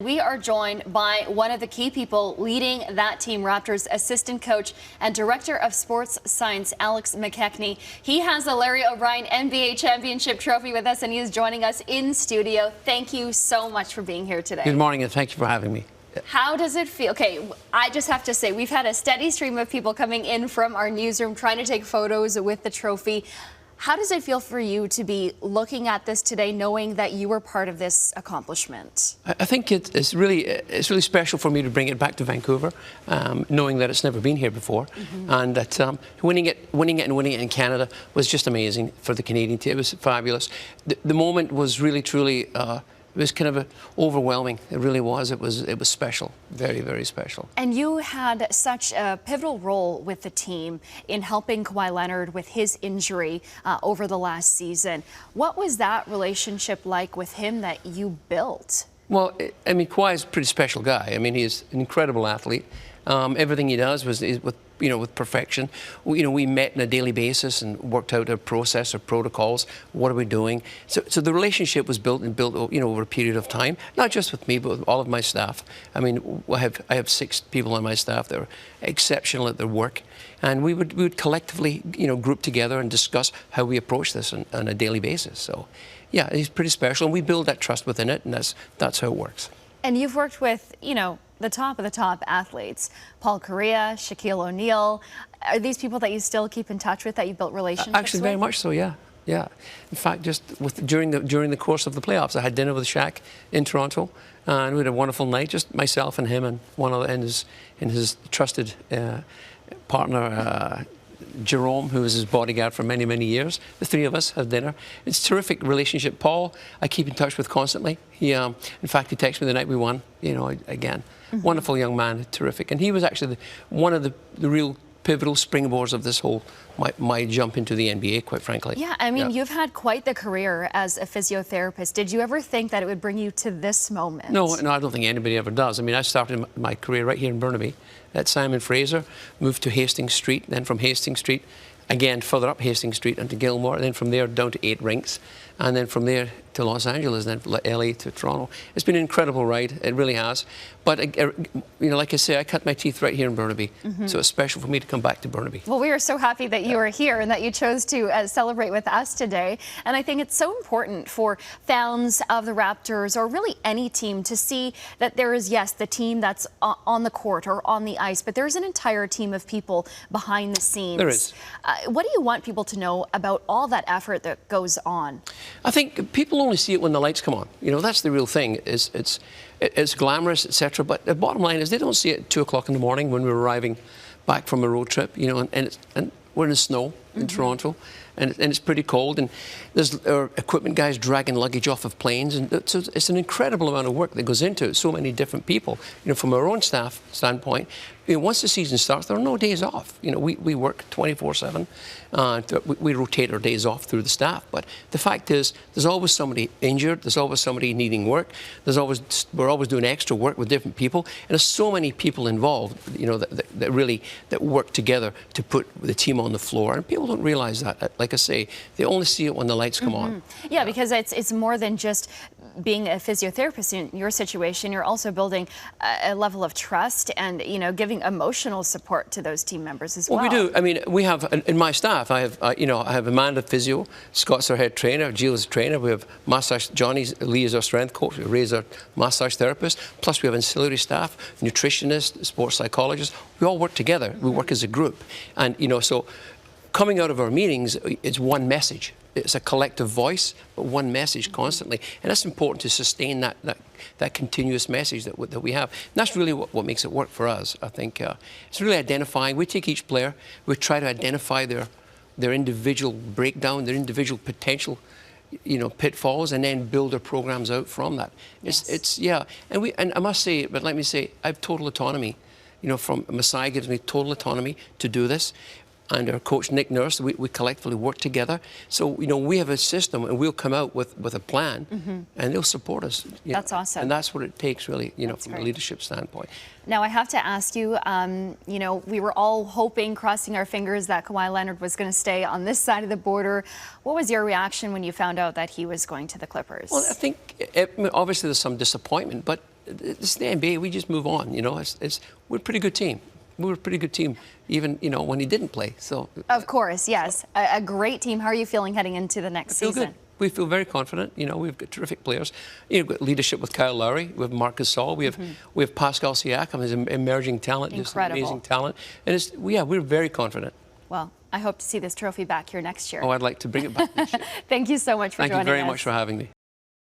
We are joined by one of the key people leading that team, Raptors assistant coach and director of sports science, Alex McKecknie. He has the Larry O'Brien NBA championship trophy with us, and he is joining us in studio. Thank you so much for being here today. Good morning, and thank you for having me. How does it feel? Okay, I just have to say, we've had a steady stream of people coming in from our newsroom trying to take photos with the trophy. How does it feel for you to be looking at this today, knowing that you were part of this accomplishment? I think it's really special for me to bring it back to Vancouver, knowing that it's never been here before, and that winning it in Canada was just amazing for the Canadian team. It was fabulous. The moment was really, truly. It was kind of overwhelming. It really was. It was special, very, very special. And you had such a pivotal role with the team in helping Kawhi Leonard with his injury over the last season. What was that relationship like with him that you built? Well, I mean, Kawhi is a pretty special guy. I mean, he's an incredible athlete. Everything he does is with perfection. We met on a daily basis and worked out a process or protocols. What are we doing? So the relationship was built over a period of time, not just with me, but with all of my staff. I mean, I have 6 people on my staff that are exceptional at their work, and we would collectively, group together and discuss how we approach this on a daily basis. So, yeah, he's pretty special, and we build that trust within it, and that's how it works. And you've worked with, the top of the top athletes, Paul Correa, Shaquille O'Neal. Are these people that you still keep in touch with, that you built relationships Actually, very much so, yeah. Yeah. In fact, just during the course of the playoffs, I had dinner with Shaq in Toronto, and we had a wonderful night, just myself and him and one other, and his trusted partner, Jerome, who was his bodyguard for many, many years. The 3 of us had dinner. It's a terrific relationship. Paul, I keep in touch with constantly. He, in fact, he texted me the night we won, again. Wonderful young man, terrific. And he was actually one of the real pivotal springboards of this whole, my jump into the NBA, quite frankly. Yeah, I mean, you've had quite the career as a physiotherapist. Did you ever think that it would bring you to this moment? No, I don't think anybody ever does. I mean, I started my career right here in Burnaby at Simon Fraser, moved to Hastings Street, then from Hastings Street, again, further up Hastings Street and to Gilmore, and then from there down to 8 rinks, and then from there to Los Angeles, then LA to Toronto. It's been an incredible ride, it really has. But, like I say, I cut my teeth right here in Burnaby, so it's special for me to come back to Burnaby. Well, we are so happy that you are here and that you chose to celebrate with us today. And I think it's so important for fans of the Raptors, or really any team, to see that there is, yes, the team that's on the court or on the ice, but there's an entire team of people behind the scenes. There is. What do you want people to know about all that effort that goes on? I think people only see it when the lights come on. That's the real thing. It's glamorous, etc. But the bottom line is they don't see it at 2 o'clock in the morning when we're arriving back from a road trip. And we're in the snow in Toronto, and it's pretty cold, and there's our equipment guys dragging luggage off of planes, and so it's an incredible amount of work that goes into it. So many different people. From our own staff standpoint, once the season starts, there are no days off. We work 24/7. We rotate our days off through the staff. But the fact is, there's always somebody injured. There's always somebody needing work. We're always doing extra work with different people, and there's so many people involved. That work together to put the team on the floor, and people don't realize that. Like I say, they only see it when the lights come on. Yeah, because it's more than just being a physiotherapist. In your situation, you're also building a level of trust and giving emotional support to those team members as well. Well, we do. I mean, we have in my staff. I have Amanda physio, Scott's our head trainer, Jill's trainer. We have massage. Lee is our strength coach. Ray is our massage therapist. Plus, we have ancillary staff, nutritionists, sports psychologists. We all work together. We work as a group, and so coming out of our meetings, it's one message. It's a collective voice, but one message constantly. And that's important to sustain that continuous message that we have. And that's really what makes it work for us, I think. It's really identifying. We take each player, we try to identify their individual breakdown, their individual potential, pitfalls, and then build our programs out from that. Yes. And I must say, but let me say, I have total autonomy. From Messiah gives me total autonomy to do this. And our coach, Nick Nurse, we collectively work together. So, we have a system, and we'll come out with a plan, and they'll support us. That's awesome. And that's what it takes, really, from a leadership standpoint. Now, I have to ask you, we were all hoping, crossing our fingers, that Kawhi Leonard was going to stay on this side of the border. What was your reaction when you found out that he was going to the Clippers? Well, I think, obviously, there's some disappointment, but it's the NBA. We just move on. You know, we're a pretty good team. We were a pretty good team, even, you know, when he didn't play. So of course, yes, a great team. How are you feeling heading into the next season? Good. We feel very confident. You know, we've got terrific players. You know, we've got leadership with Kyle Lowry, we have Marc Gasol, we have Pascal Siakam, his emerging talent, Incredible. just amazing talent, and we're very confident. Well, I hope to see this trophy back here next year. Oh, I'd like to bring it back next year. Thank you so much for joining us. Thank you very much for having me.